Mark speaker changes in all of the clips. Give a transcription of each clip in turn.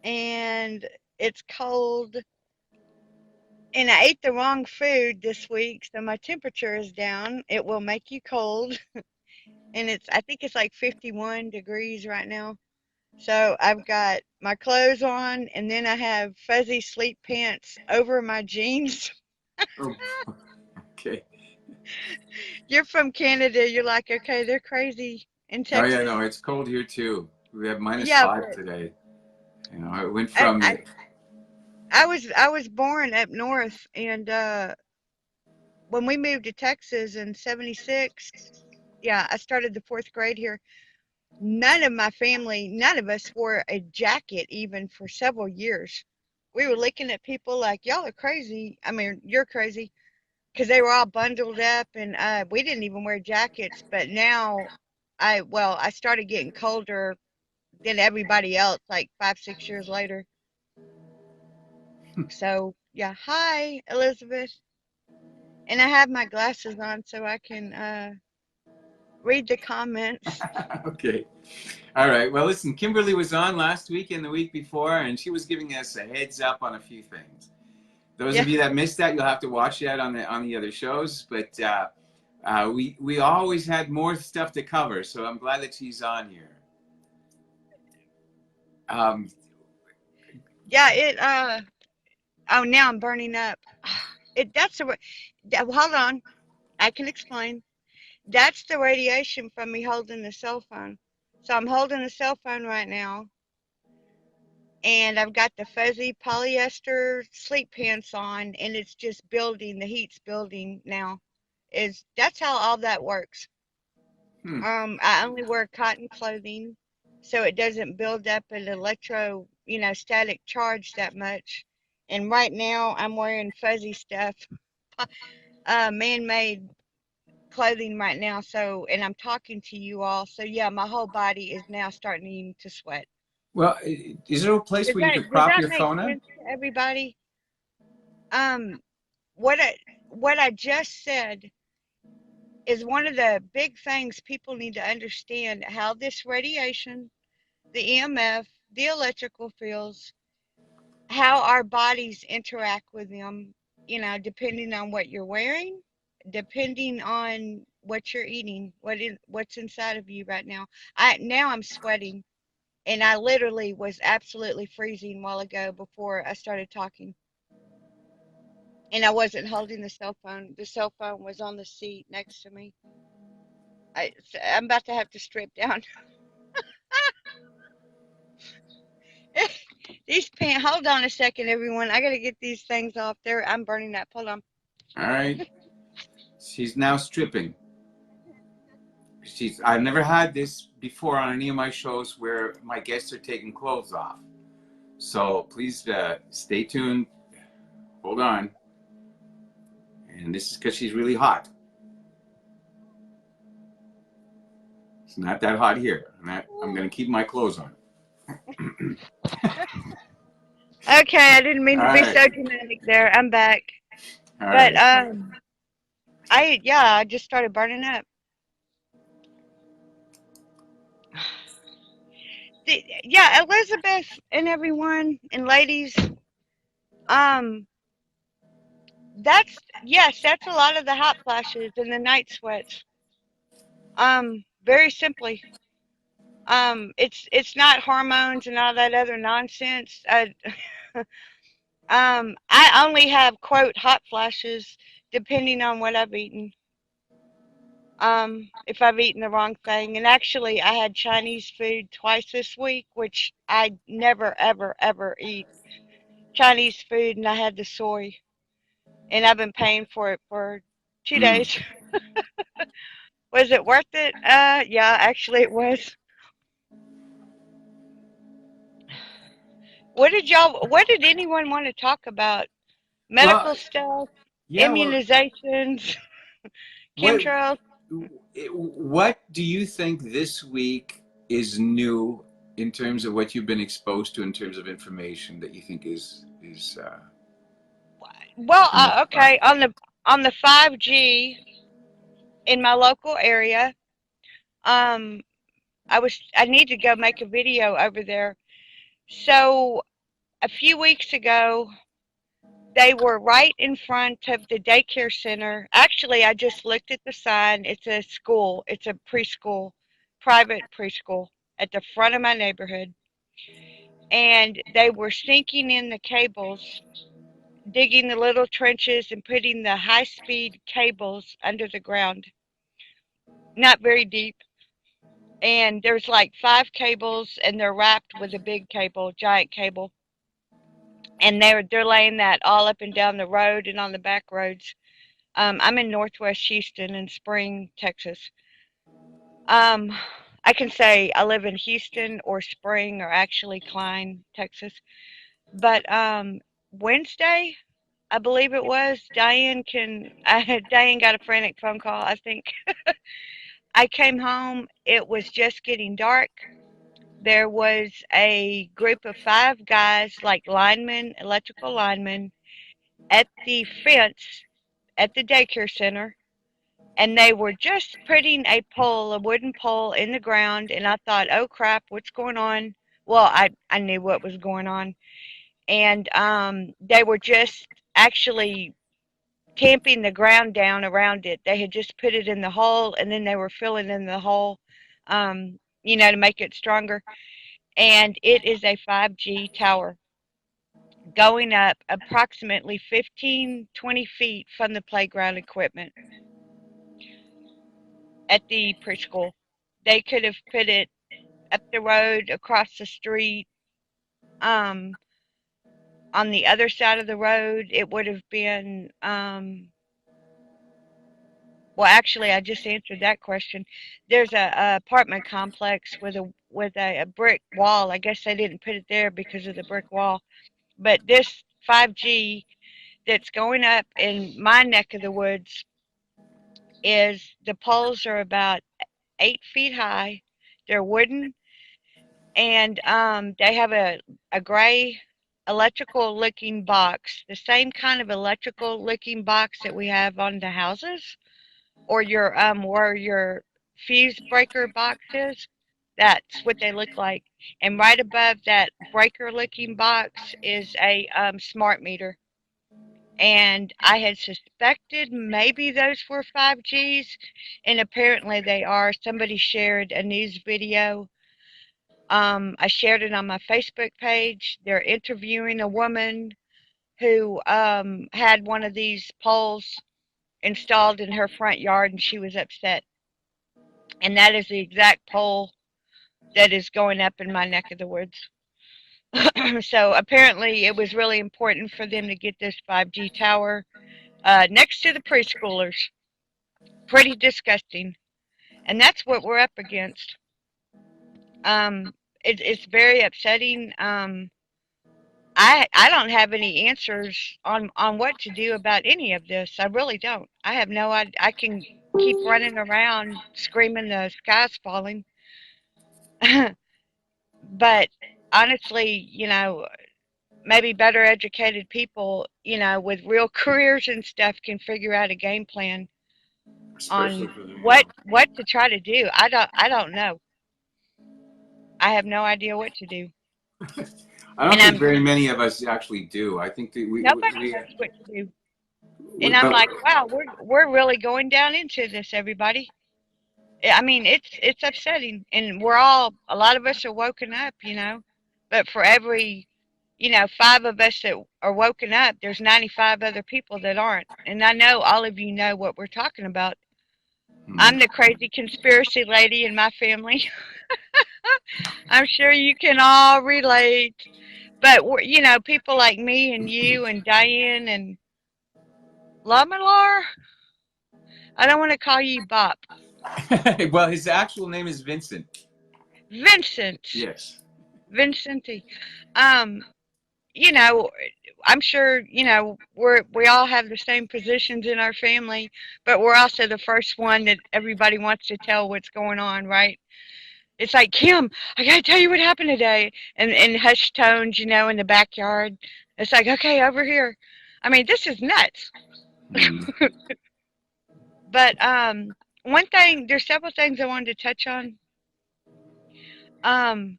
Speaker 1: and it's cold. And I ate the wrong food this week, so my temperature is down. It will make you cold, and I think it's like 51 degrees right now. So I've got my clothes on, and then I have fuzzy sleep pants over my jeans.
Speaker 2: Oh, okay.
Speaker 1: You're from Canada. You're like, okay, they're crazy in
Speaker 2: Oh yeah,
Speaker 1: Texas.
Speaker 2: no, it's cold here too. We have minus
Speaker 1: Yeah,
Speaker 2: five
Speaker 1: but
Speaker 2: today. You know, it went
Speaker 1: I,
Speaker 2: from
Speaker 1: I, I was born up north, and when we moved to Texas in '76, yeah, I started the fourth grade here. None of my family, none of us wore a jacket even for several years. We were looking at people like, y'all are crazy. I mean, you're crazy because they were all bundled up, and we didn't even wear jackets. But now, I started getting colder than everybody else, like 5, 6 years later. So yeah, hi Elizabeth, and I have my glasses on so I can read the comments.
Speaker 2: okay. All right. Well, listen, Kimberly was on last week and the week before, and she was giving us a heads up on a few things. Those
Speaker 1: Yeah,
Speaker 2: of you that missed that, you'll have to watch that on the other shows. But we always had more stuff to cover, so I'm glad that she's on here. Um,
Speaker 1: yeah. Oh, now I'm burning up. That's the hold on. I can explain. That's the radiation from me holding the cell phone. So I'm holding the cell phone right now, and I've got the fuzzy polyester sleep pants on, and it's just building. The heat's building now. Is That's how all that works.
Speaker 2: hmm.
Speaker 1: I only wear cotton clothing, so it doesn't build up an static charge that much. And right now, I'm wearing fuzzy stuff, man-made clothing right now. So, and I'm talking to you all. So yeah, my whole body is now starting to sweat.
Speaker 2: Well, is there a place
Speaker 1: Does
Speaker 2: where you could
Speaker 1: does
Speaker 2: prop
Speaker 1: that
Speaker 2: your
Speaker 1: make
Speaker 2: phone up?
Speaker 1: sense to everybody? Um, what I what I just said is one of the big things people need to understand how this radiation, the EMF, the electrical fields, how our bodies interact with them, depending on what you're wearing, depending on what you're eating, what's inside of you right now. I'm sweating, and I literally was absolutely freezing a while ago before I started talking. And I wasn't holding the cell phone. The cell phone was on the seat next to me. I'm about to have to strip down. These pants. Hold on a second, everyone. I gotta get these things off there. I'm burning up. Hold on.
Speaker 2: All right. She's now stripping. I've never had this before on any of my shows where my guests are taking clothes off. So please stay tuned. Hold on. And this is because she's really hot. It's not that hot here. I'm going to keep my clothes on.
Speaker 1: Okay, I didn't mean
Speaker 2: All
Speaker 1: to be
Speaker 2: right.
Speaker 1: so dramatic there. I'm back.
Speaker 2: All
Speaker 1: But
Speaker 2: right.
Speaker 1: I just started burning up. Yeah, Elizabeth and everyone and ladies, um, that's a lot of the hot flashes and the night sweats. Very simply, it's not hormones and all that other nonsense. I only have quote hot flashes depending on what I've eaten. If I've eaten the wrong thing. And actually, I had Chinese food twice this week, which I never, ever, ever eat Chinese food, and I had the soy, and I've been paying for it for 2 days.
Speaker 2: Mm.
Speaker 1: Was it worth it? Yeah, actually, it was. What did anyone want to talk about?
Speaker 2: Well,
Speaker 1: Medical stuff,
Speaker 2: yeah. Well,
Speaker 1: immunizations,
Speaker 2: what
Speaker 1: chemtrails.
Speaker 2: what do you think this week is new in terms of what you've been exposed to in terms of information that you think is
Speaker 1: Well,
Speaker 2: the most
Speaker 1: okay,
Speaker 2: valuable?
Speaker 1: on the 5G in my local area, um, I need to go make a video over there. So a few weeks ago, they were right in front of the daycare center. Actually, I just looked at the sign. It's a school. It's a preschool, private preschool at the front of my neighborhood. And they were sinking in the cables, digging the little trenches and putting the high-speed cables under the ground. Not very deep. And there's like 5 cables, and they're wrapped with a big cable, giant cable. And they're laying that all up and down the road and on the back roads. I'm in Northwest Houston in Spring, Texas. Um, I can say I live in Houston or Spring or actually Klein, Texas. But Wednesday, I believe it was, Diane got a frantic phone call, I think. I came home, it was just getting dark. There was a group of 5 guys, like linemen, electrical linemen, at the fence at the daycare center, and they were just putting a wooden pole in the ground, and I thought, oh crap, what's going on? Well, I knew what was going on, and they were just actually tamping the ground down around it. They had just put it in the hole, and then they were filling in the hole, to make it stronger. And it is a 5G tower going up approximately 15, 20 feet from the playground equipment at the preschool. They could have put it up the road, across the street, um, on the other side of the road. It would have been, well, actually, I just answered that question. There's a apartment complex with a brick wall. I guess they didn't put it there because of the brick wall. But this 5G that's going up in my neck of the woods is the poles are about 8 feet high. They're wooden, and they have a gray electrical looking box, the same kind of electrical looking box that we have on the houses, or your where your fuse breaker box is. That's what they look like. And right above that breaker looking box is a smart meter. And I had suspected maybe those were 5Gs, and apparently they are. Somebody shared a news video. I shared it on my Facebook page. They're interviewing a woman who had one of these poles installed in her front yard, and she was upset. And that is the exact pole that is going up in my neck of the woods. So apparently, it was really important for them to get this 5G tower next to the preschoolers. Pretty disgusting. And that's what we're up against. Um, it's very upsetting. I don't have any answers on what to do about any of this. I really don't. I have no idea. I can keep running around screaming the sky's falling. But honestly, maybe better educated people, with real careers and stuff can figure out a game plan
Speaker 2: Especially
Speaker 1: on
Speaker 2: for the,
Speaker 1: what to try to do. I don't know. I have no idea what to do.
Speaker 2: I don't
Speaker 1: And
Speaker 2: think
Speaker 1: I'm
Speaker 2: very many of us actually do. I think that
Speaker 1: Nobody knows what to do. And I'm
Speaker 2: but
Speaker 1: like, wow, we're really going down into this, everybody. I mean, it's upsetting, and a lot of us are woken up, but for every, 5 of us that are woken up, there's 95 other people that aren't. And I know all of you know what we're talking about. I'm the crazy conspiracy lady in my family. I'm sure you can all relate. But people like me and you and Diane and Lamalar, I don't want to call you Bop.
Speaker 2: well, his actual name is Vincent.
Speaker 1: Vincent.
Speaker 2: Yes.
Speaker 1: Vincenti. Um, you know, I'm sure, we all have the same positions in our family, but we're also the first one that everybody wants to tell what's going on, right? It's like, Kim, I gotta tell you what happened today. And in hushed tones, in the backyard. It's like, okay, over here. I mean, this is nuts.
Speaker 2: Mm.
Speaker 1: But there's several things I wanted to touch on. Um,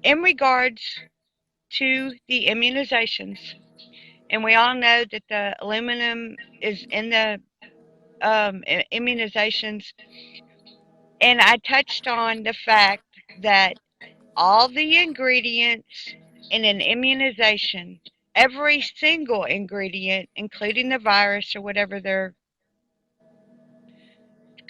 Speaker 1: in regards to the immunizations. And we all know that the aluminum is in the immunizations. And I touched on the fact that all the ingredients in an immunization, every single ingredient, including the virus or whatever they're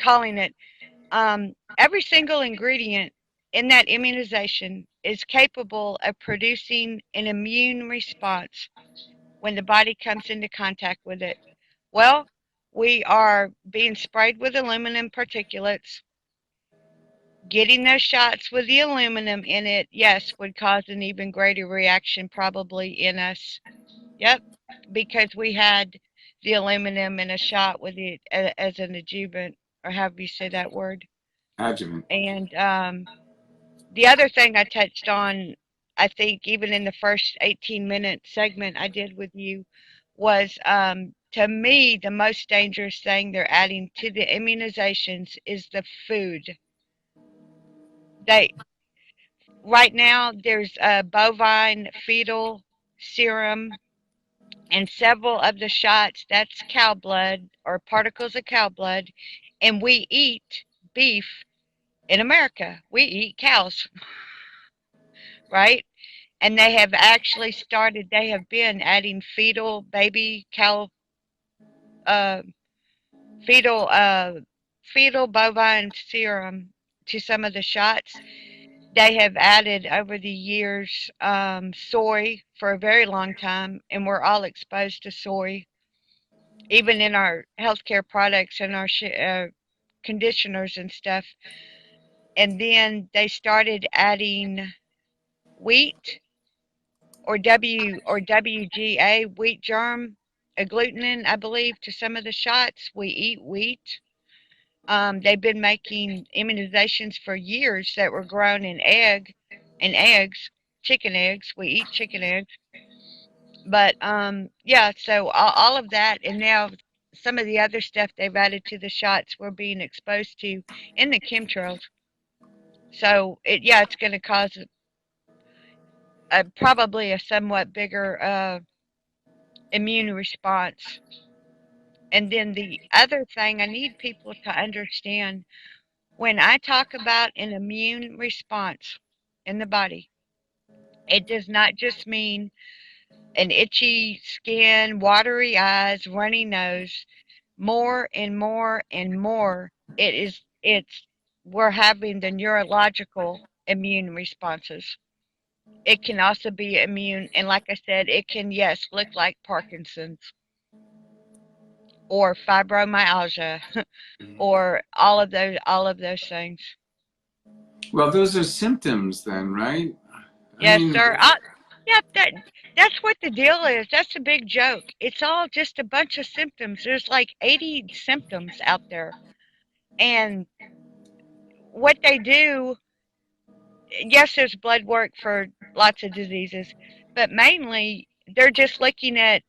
Speaker 1: calling it, every single ingredient in that immunization is capable of producing an immune response when the body comes into contact with it. Well, we are being sprayed with aluminum particulates. Getting those shots with the aluminum in it, yes, would cause an even greater reaction probably in us. Yep, because we had the aluminum in a shot with it as an adjuvant, or however you say that word.
Speaker 2: Adjuvant.
Speaker 1: And the other thing I touched on, I think, even in the first 18-minute segment I did with you, was to me, the most dangerous thing they're adding to the immunizations is the food. They Right now, there's a bovine fetal serum and several of the shots, that's cow blood or particles of cow blood. And we eat beef in America. We eat cows, right? And they have actually started, they have been adding fetal baby cow, uh, fetal, fetal bovine serum to some of the shots. They have added over the years soy for a very long time, and we're all exposed to soy, even in our healthcare products and our conditioners and stuff. And then they started adding wheat or WGA, wheat germ, agglutinin, I believe, to some of the shots. We eat wheat. They've been making immunizations for years that were grown in eggs, chicken eggs. We eat chicken eggs. But yeah, so all of that, and now some of the other stuff they've added to the shots we're being exposed to in the chemtrails. So yeah, it's going to cause probably a somewhat bigger immune response. And then the other thing I need people to understand, when I talk about an immune response in the body, it does not just mean an itchy skin, watery eyes, runny nose. More and more and more, it's we're having the neurological immune responses. It can also be immune, and like I said, it can, yes, look like Parkinson's or fibromyalgia or all of those things.
Speaker 2: Well, those are symptoms then, right? I
Speaker 1: Yes,
Speaker 2: mean,
Speaker 1: sir. Yeah, that's what the deal is. That's a big joke. It's all just a bunch of symptoms. There's like 80 symptoms out there. And what they do, yes, there's blood work for lots of diseases, but mainly they're just looking at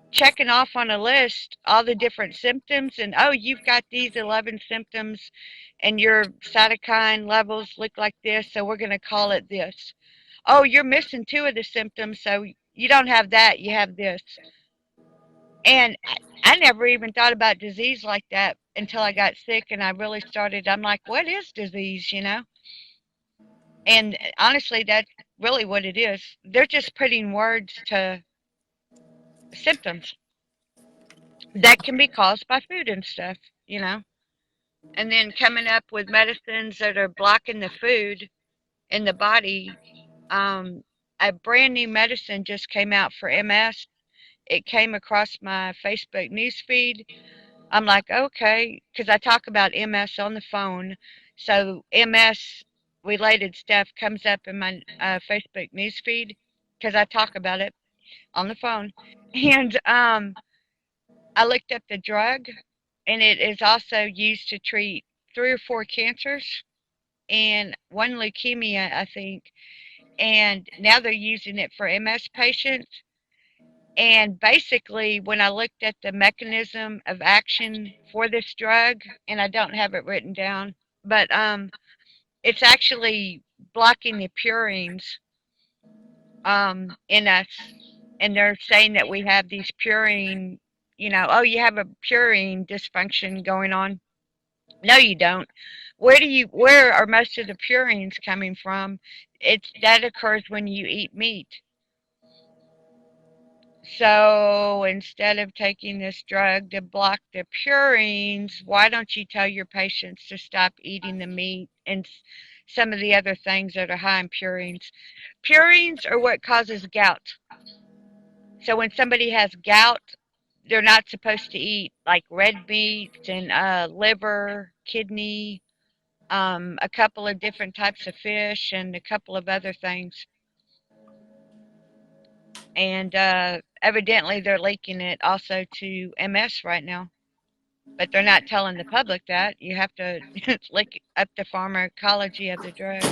Speaker 1: checking off on a list all the different symptoms, and oh, you've got these 11 symptoms and your cytokine levels look like this, so we're going to call it this. Oh, you're missing two of the symptoms, so you don't have that, you have this. And I never even thought about disease like that until I got sick and I really started. I'm like, what is disease? And honestly, that's really what it is. They're just putting words to symptoms that can be caused by food and stuff. And then coming up with medicines that are blocking the food in the body. Um, a brand new medicine just came out for MS. It came across my Facebook news feed. I'm like, okay, because I talk about MS on the phone. So MS related stuff comes up in my Facebook news feed because I talk about it on the phone. And I looked up the drug, and it is also used to treat three or four cancers and one leukemia, I think. And now they're using it for MS patients. And basically, when I looked at the mechanism of action for this drug, and I don't have it written down, but it's actually blocking the purines in us, and they're saying that we have these purine, oh, you have a purine dysfunction going on. No, you don't. Where are most of the purines coming from? That occurs when you eat meat. So instead of taking this drug to block the purines, why don't you tell your patients to stop eating the meat and some of the other things that are high in purines? Purines are what causes gout. So when somebody has gout, they're not supposed to eat like red meat and liver, kidney, a couple of different types of fish, and a couple of other things. And evidently, they're leaking it also to MS right now. But they're not telling the public that. You have to look up the pharmacology of the drug.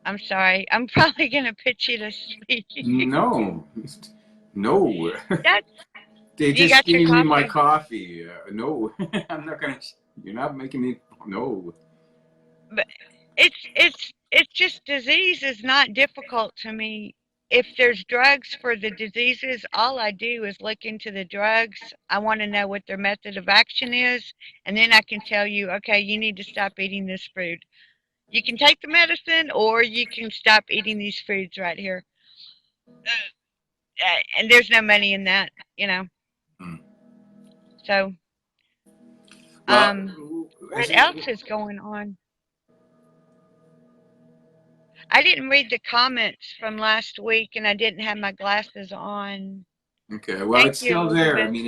Speaker 1: I'm sorry. I'm probably going to put you to sleep.
Speaker 2: No, no.
Speaker 1: That's,
Speaker 2: They
Speaker 1: you
Speaker 2: just
Speaker 1: got your
Speaker 2: gave me my
Speaker 1: coffee.
Speaker 2: coffee. No, I'm not gonna. You're not making me. No.
Speaker 1: But it's just disease is not difficult to me. If there's drugs for the diseases, all I do is look into the drugs. I want to know what their method of action is, and then I can tell you, okay, you need to stop eating this food. You can take the medicine, or you can stop eating these foods right here. And there's no money in that.
Speaker 2: Hmm.
Speaker 1: So,
Speaker 2: Well,
Speaker 1: what else is going on? I didn't read the comments from last week, and I didn't have my glasses on.
Speaker 2: okay. Well,
Speaker 1: Thank
Speaker 2: it's
Speaker 1: you,
Speaker 2: still there. I
Speaker 1: Elizabeth.
Speaker 2: mean,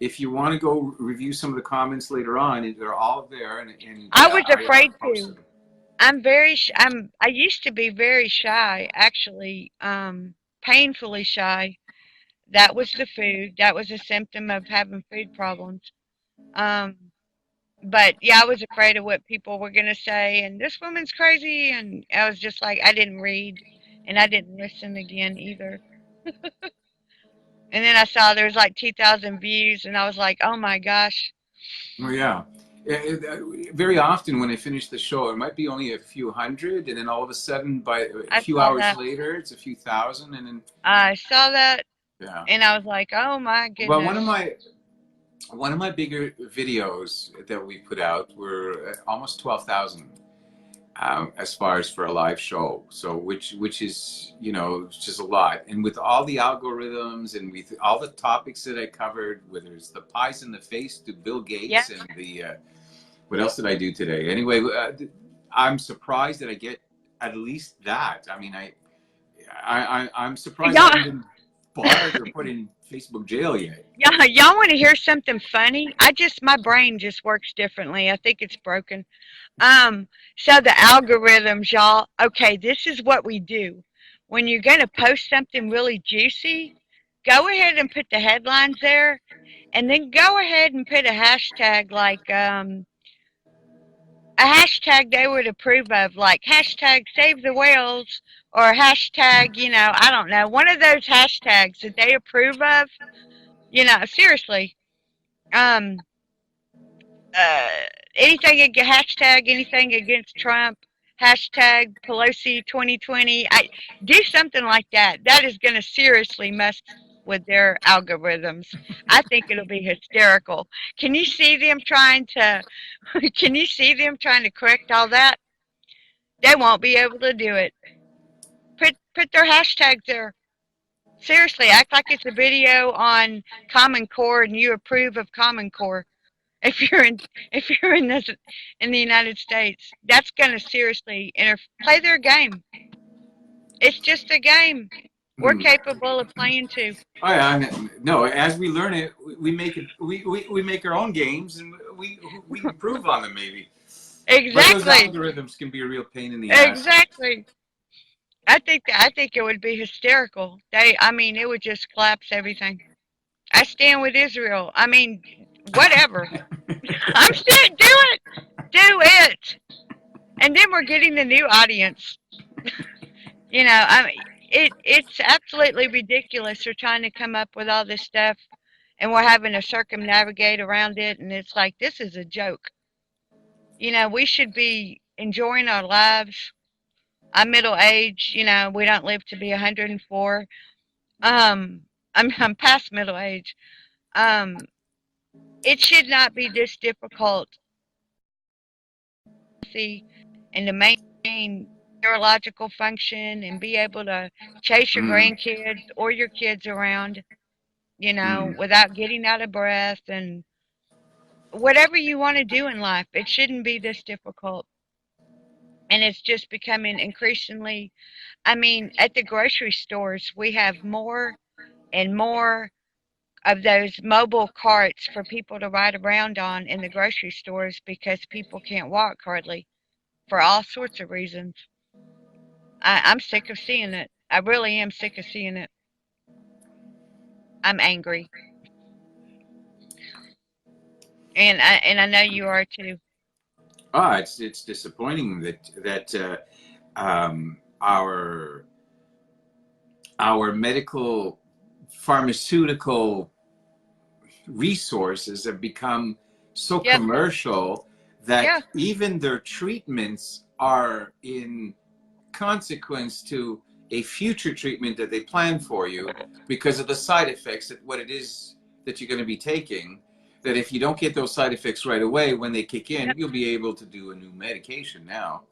Speaker 2: if you want to go review some of the comments later on, they're all there, and
Speaker 1: I was
Speaker 2: I
Speaker 1: afraid
Speaker 2: posted
Speaker 1: to.
Speaker 2: them.
Speaker 1: I used to be very shy, actually, painfully shy. That was the food. That was a symptom of having food problems. Um, but yeah, I was afraid of what people were going to say, and this woman's crazy, and I was just like, I didn't read, and I didn't listen again either. And then I saw there was like 2,000 views, and I was like, oh my gosh,
Speaker 2: Oh yeah. Very often when I finish the show, it might be only a few hundred, and then all of a sudden, by a
Speaker 1: I
Speaker 2: few
Speaker 1: saw
Speaker 2: hours
Speaker 1: that.
Speaker 2: later, it's a few thousand, and then
Speaker 1: I saw that,
Speaker 2: yeah.
Speaker 1: and I was like, oh my
Speaker 2: Well,
Speaker 1: goodness.
Speaker 2: one of my bigger videos that we put out were almost 12,000 as far as for a live show. So which is just a lot. And with all the algorithms and with all the topics that I covered, whether it's the pies in the face to Bill
Speaker 1: Yeah.
Speaker 2: Gates and the what else did I do today? Anyway, I'm surprised that I get at least that. I mean, I'm surprised I
Speaker 1: Y'all,
Speaker 2: haven't been barred or put in Facebook jail yet.
Speaker 1: y'all want to hear something funny? My brain just works differently. I think it's broken. Um, so the algorithms, y'all, okay, this is what we do. When you're going to post something really juicy, go ahead and put the headlines there, and then go ahead and put a hashtag like, a hashtag they would approve of, like hashtag save the whales, or hashtag, I don't know, one of those hashtags that they approve of, seriously. Um, uh, anything against Trump, hashtag Pelosi 2020. Do something like that. That is going to seriously mess with their algorithms. I think it'll be hysterical. Can you see them trying to? Can you see them trying to correct all that? They won't be able to do it. Put their hashtags there. Seriously, act like it's a video on Common Core and you approve of Common Core. If you're in the United States, that's going to seriously play their game. It's just a game. We're
Speaker 2: Hmm.
Speaker 1: capable of playing too.
Speaker 2: Oh yeah, no. As we learn it, we make it. We make our own games, and we improve on them maybe. But those
Speaker 1: Exactly.
Speaker 2: algorithms can be a real pain in the ass.
Speaker 1: Exactly. I think it would be hysterical. I mean, it would just collapse everything. I stand with Israel. I mean, whatever. I'm still do it, and then we're getting the new audience. I mean, it's absolutely ridiculous. They're trying to come up with all this stuff, and we're having to circumnavigate around it, and it's like this is a joke. We should be enjoying our lives. I'm middle age. You know, we don't live to be 104. Um, I'm past middle age. Um, it should not be this difficult to see and to maintain neurological function and be able to chase your
Speaker 2: Mm,
Speaker 1: grandkids or your kids around, you know,
Speaker 2: mm,
Speaker 1: without getting out of breath and whatever you want to do in life. It shouldn't be this difficult. And it's just becoming increasingly, I mean, at the grocery stores, we have more and more of those mobile carts for people to ride around on in the grocery stores because people can't walk hardly for all sorts of reasons. I'm sick of seeing it. I really am sick of seeing it. I'm angry, and I know you are too.
Speaker 2: it's disappointing that our medical pharmaceutical resources have become so
Speaker 1: Yep,
Speaker 2: commercial that
Speaker 1: yeah,
Speaker 2: even their treatments are in consequence to a future treatment that they plan for you because of the side effects that what it is that you're going to be taking, that if you don't get those side effects right away when they kick in,
Speaker 1: yep,
Speaker 2: you'll be able to do a new medication now.